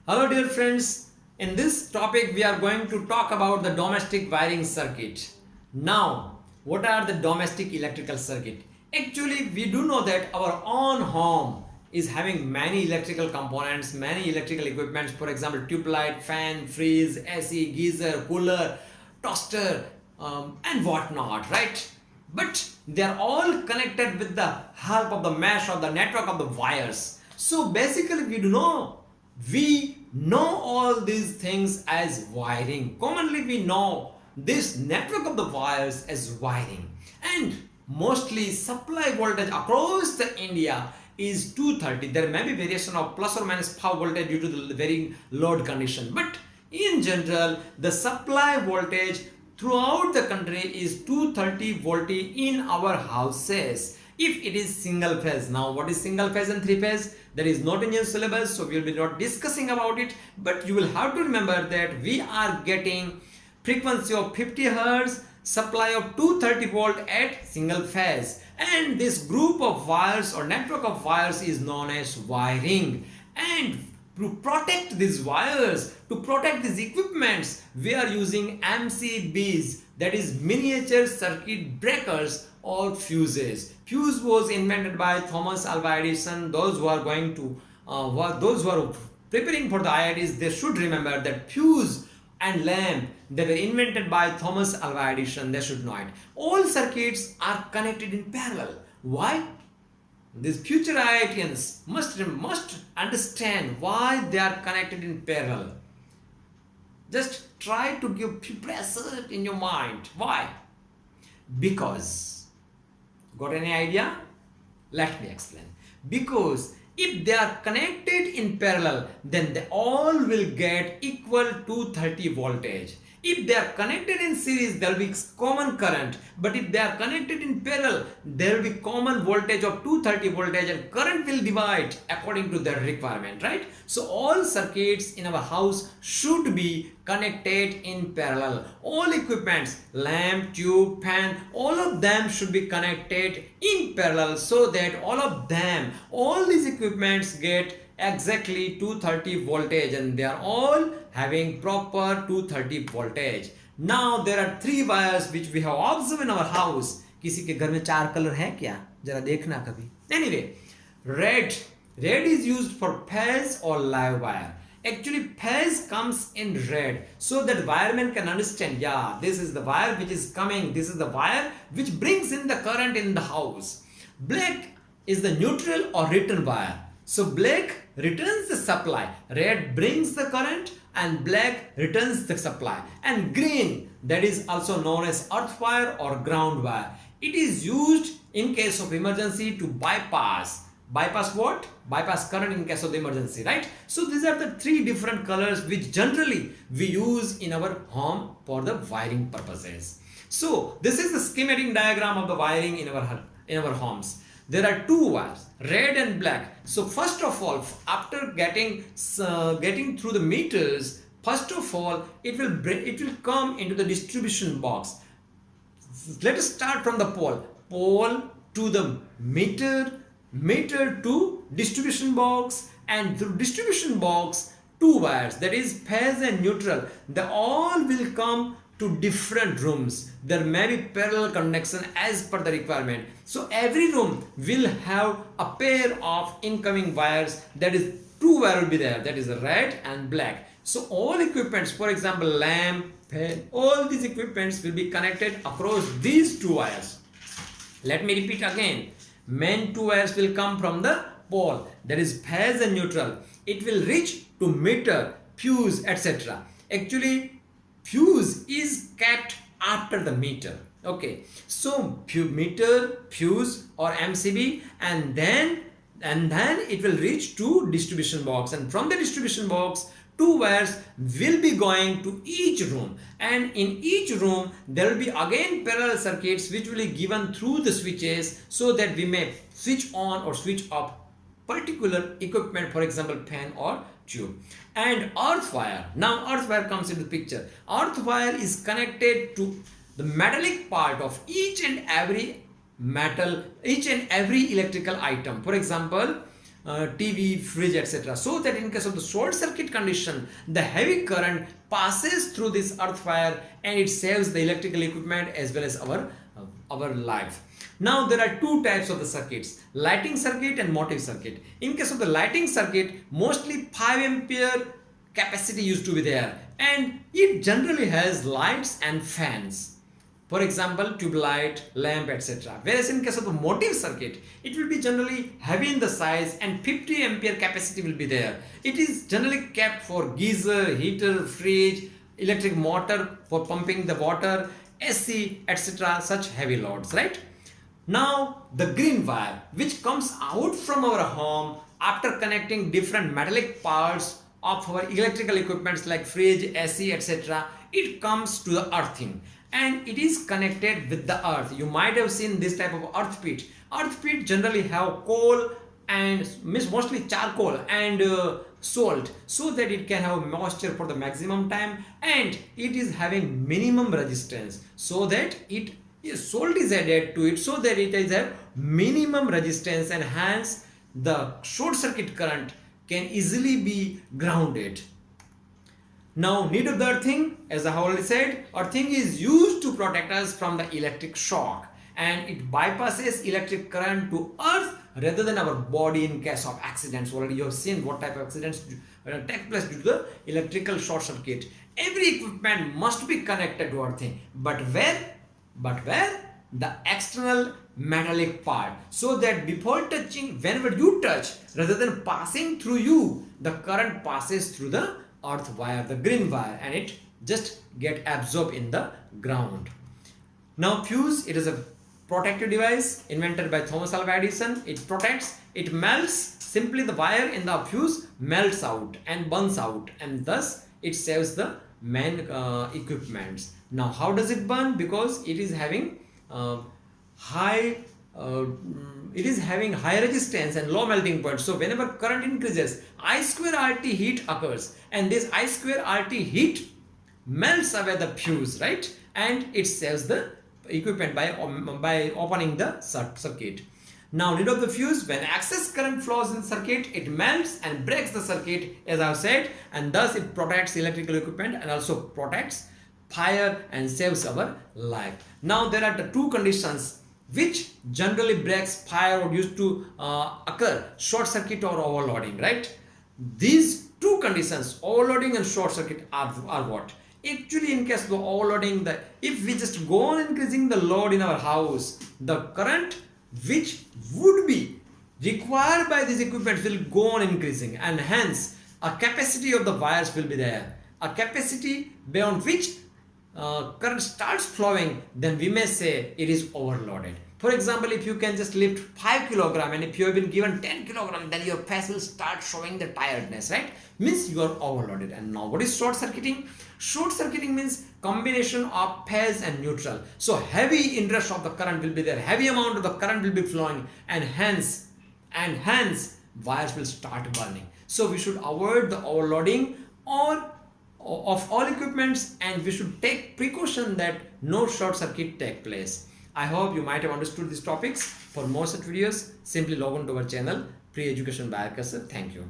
Hello dear friends, in this topic we are going to talk about the domestic wiring circuit. Now, what are the domestic electrical circuit? Actually, we do know that our own home is having many electrical components, many electrical equipments, for example, tube light, fan, freeze, AC, geyser, cooler, toaster, and whatnot, right? But they are all connected with the help of the mesh or the network of the wires. So basically, we know all these things as wiring. Commonly, we know this network of the wires as wiring. And mostly supply voltage across the India is 230. There may be variation of plus or minus power voltage due to the varying load condition. But in general, the supply voltage throughout the country is 230 volt in our houses if it is single phase. Now what is single phase and three phase? That is not in your syllabus, so we will be not discussing about it, but you will have to remember that we are getting frequency of 50 hertz, supply of 230 volt at single phase, and this group of wires or network of wires is known as wiring. And to protect these wires, to protect these equipments, we are using MCBs, that is miniature circuit breakers or fuses. Fuse was invented by Thomas Alva Edison. Those who are preparing for the IITs, they should remember that fuse and lamp, they were invented by Thomas Alva Edison. They should know it. All circuits are connected in parallel. Why? These future IITians must understand why they are connected in parallel. Just try to give pressure in your mind. Why? Because, got any idea? Let me explain. Because if they are connected in parallel, then they all will get equal 230 voltage. If they are connected in series, there will be common current. But if they are connected in parallel, there will be common voltage of 230 voltage and current will divide according to their requirement, right? So all circuits in our house should be connected in parallel. All equipments, lamp, tube, fan, all of them should be connected in parallel so that all these equipments get exactly 230 voltage and they are all having proper 230 voltage. Now there are three wires which we have observed in our house. किसी के घर में चार colour है क्या? जरा देखना कभी. Anyway, red is used for phase or live wire. Actually, phase comes in red so that wireman can understand, yeah, this is the wire which is coming, this is the wire which brings in the current in the house. Black is the neutral or return wire. So black returns the supply, red brings the current and black returns the supply. And green, that is also known as earth wire or ground wire. It is used in case of emergency to bypass what? Bypass current in case of the emergency, right? So these are the three different colors which generally we use in our home for the wiring purposes. So this is the schematic diagram of the wiring in our homes. There are two wires, red and black. So first of all, after getting through the meters, first of all, it will come into the distribution box. Let us start from the pole to the meter to distribution box, and through distribution box, two wires, that is phase and neutral, they all will come to different rooms. There may be parallel connection as per the requirement. So every room will have a pair of incoming wires, that is two wires will be there, that is red and black. So all equipments, for example lamp, fan, all these equipments will be connected across these two wires. Let me repeat again. Main two wires will come from the pole, that is phase and neutral. It will reach to meter, fuse, etc. Actually, fuse is kept after the meter. Okay, so meter, fuse or MCB, and then it will reach to distribution box, and from the distribution box two wires will be going to each room, and in each room there will be again parallel circuits which will be given through the switches so that we may switch on or switch off particular equipment, for example fan or tube. And earth wire, now earth wire comes into the picture. Earth wire is connected to the metallic part of each and every electrical item. For example, TV, fridge, etc. So that in case of the short circuit condition, the heavy current passes through this earth wire and it saves the electrical equipment as well as our life. Now there are two types of the circuits, lighting circuit and motive circuit. In case of the lighting circuit, mostly 5 ampere capacity used to be there, and it generally has lights and fans. For example, tube light, lamp, etc. Whereas in case of the motive circuit, it will be generally heavy in the size and 50 ampere capacity will be there. It is generally kept for geyser, heater, fridge, electric motor for pumping the water, AC, etc. Such heavy loads, right? Now the green wire which comes out from our home after connecting different metallic parts of our electrical equipments like fridge, AC, etc. It comes to the earthing and it is connected with the earth. You might have seen this type of earth pit. Earth pit generally have coal and mostly charcoal and salt, so that it can have moisture for the maximum time, and it is having minimum resistance, so that salt is added to it so that it is a minimum resistance, and hence the short circuit current can easily be grounded. Now, need of the earthing, as I have already said, earthing is used to protect us from the electric shock, and it bypasses electric current to earth rather than our body in case of accidents. Already you have seen what type of accidents take place due to the electrical short circuit. Every equipment must be connected to earthing, but where? The external metallic part, so that before touching, whenever you touch, rather than passing through you, the current passes through the earth wire, the green wire, and it just get absorbed in the ground. Now fuse, it is a protective device invented by Thomas Alva Edison. It protects, it melts, simply the wire in the fuse melts out and burns out, and thus it saves the main equipments. Now how does it burn? Because it is having high resistance and low melting point. So whenever current increases, I square RT heat occurs, and this I square RT heat melts away the fuse, right? And it saves the equipment by opening the circuit. Now, need of the fuse, when excess current flows in circuit, it melts and breaks the circuit, as I have said, and thus it protects electrical equipment and also protects fire and saves our life. Now there are the two conditions which generally breaks fire or used to occur: short circuit or overloading, right? These two conditions, overloading and short circuit, are what? Actually, in case of overloading, if we just go on increasing the load in our house, the current which would be required by these equipment will go on increasing, and hence a capacity of the wires will be there, a capacity beyond which current starts flowing, then we may say it is overloaded. For example, if you can just lift 5 kg and if you have been given 10 kg, then your face will start showing the tiredness, right? Means you are overloaded. And now what is short circuiting? Short circuiting means combination of phase and neutral. So heavy inrush of the current will be there, heavy amount of the current will be flowing, and hence wires will start burning. So we should avoid the overloading of all equipments, and we should take precaution that no short circuit take place. I hope you might have understood these topics. For more such videos, simply log on to our channel, Pre Education by Arkasar. Thank you.